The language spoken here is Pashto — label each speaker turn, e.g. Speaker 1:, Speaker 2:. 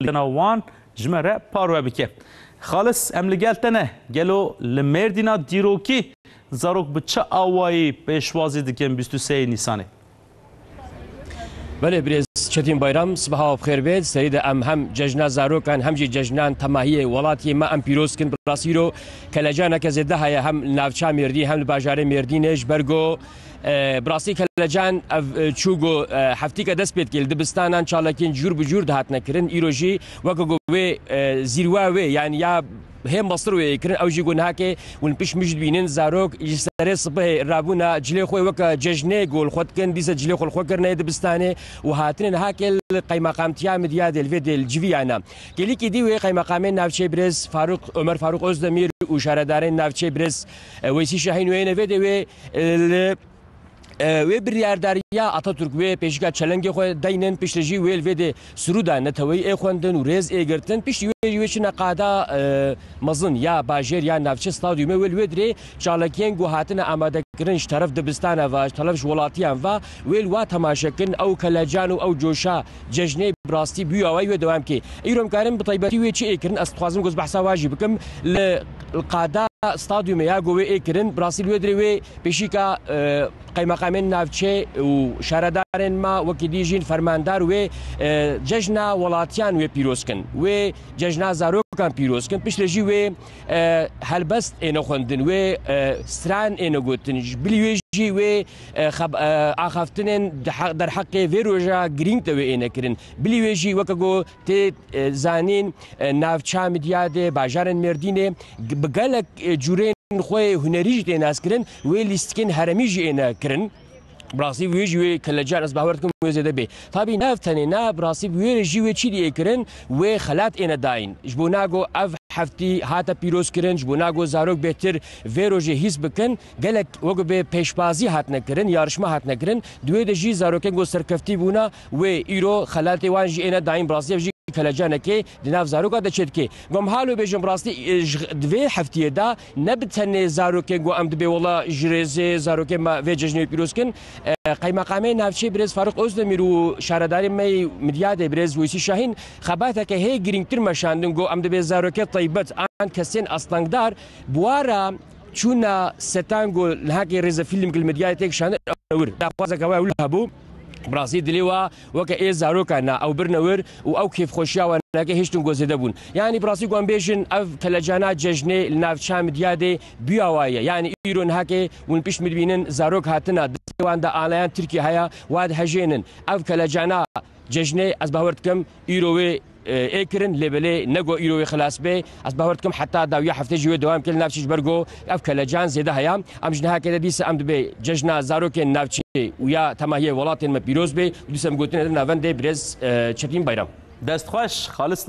Speaker 1: وان جمره پارو بکه خالص املگلتنه گلو لمردینا دیروکی زاروک بچه آوایی پیشوازی دکن 23 نیسانه.
Speaker 2: بله برز چتین بایرام صباح بخیر بید سرید هم جشن زاروکان هم جشنان تماهی ولاتی ما ام پیروز کن براسیرو کلجانه که زده های هم نافچه مردی هم باجار مردینش برگو براسی کلجان چوگو هفتی که دست بید که دبستانان چالکین جور بجور دهات نکرن ایروجی وکو وی زیروا وی یعنی یا هم مصر ويكرن او جيقون هاكي ونبش مجد بينين زاروك يسري صبه رابونا جلي خوي وكا ججني قول خود كان ديسا جلي خو كرنا دبستاني وهاترين هاكي القيمة قامتيا مدياد الفيديو الجفيانا كلي كي دي قيمة قامين نافشي بريز فاروق عمر فاروق أزدمير وشاردارين نافشي بريز ويسي شاهين وين فيديو و بریارداریا آتاتورک و پیشگاه چلنگ خو داینن پیشلجی ویل ویده سرودا نتوی خوندن و ریز ایگرتن پیشی ویش نقادا مزن یا باجر یا نافچه استادیوم ویل ویدری چالکین گوهاتن آماده کردنش طرف دبستان و طرف ولاتیان و ویل و تماشاکن او کلاجان او جوشا جشن براستی بیاوی و دوام کی ایرم کارم بطیبتی و چی ایکرن استخوازم گوز بحثا واجب بکم القادا استاديوم يا قوي إكرن براسيل ويدري بيشيكا قيمة قامين نافشة وشاردارن ما وكديجين فرماندار و ججنا ولاتيان و بيروسكن و ججنا زاروكان بيروسكن بيش لجي و هلبست إنو خندن و ستران إنو قوتن بليوجي و آخافتنن در حق فيروجا جرين توي إنو كرن بليوجي وكاقو تي زانين نافشا مديادة باجارن مردينة بقالك جورين خوي هنريج تناس كرن ويليستكن هرميج إنا كرن براسي ويجي كلاجان أصبحورتكم وزيد به طبي نافتني نا براسي ويجي وشيدي كرن وخلات إنا داين جبوناغو أف حفتي هاتا بيروز كرن جبوناغو زاروك بهتر فيروجي هيس بكن قالك وقو بيشبازي هاتنا كرن يارشما هاتنا كرن دوي دجي زاروكين سركفتي بونا وإيرو خلاتي وانجي إنا داين براسي وجي كلاجانا كي دناف زاروكا دشت كي قوم حالو بيجم براستي دوي حفتي دا نبتن زاروكين قو أمد بي والله جريزي زاروكين ما في ججني بيروسكن قيمة قامين نافشي بريز فاروق أزدمير وشارداري مي مديادة بريز ويسي شاهين خباتك هي جرينتر مشاندن قو أمد بي زاروكي طيبت آن كسين أصلاندار بوارا چونا ستانگو لهاكي ريزا فيلم كل مديادة شاندر أور دا قوازا كواي ولهبو براسي دليوا وكا إيه زاروكا أو برنور أو كيف خوشيا وناكي هيشتون جوزي دبون يعني براسي قوان بيشن أف كلاجانا ججني لناف شام ديادة بيوايا يعني إيرون هاكي ونبيش مدبينن زاروك هاتنا ديوان دا آليان تركي هيا واد هجينن أف كلاجانا ججني أزبهورتكم إيروي اكرن لبلي نجو ايروي خلاص بي اصبحتكم حتى داويا حفتي جوي دوام كل نافشي برغو افك لجان زيده هيا امجنها كده ديس امد بي ججنا زاروك نافشي ويا تماهي ولاتن ما بيروز بي وديسم غوتن نافند بريز چتين بايرام
Speaker 1: دست خوش خالص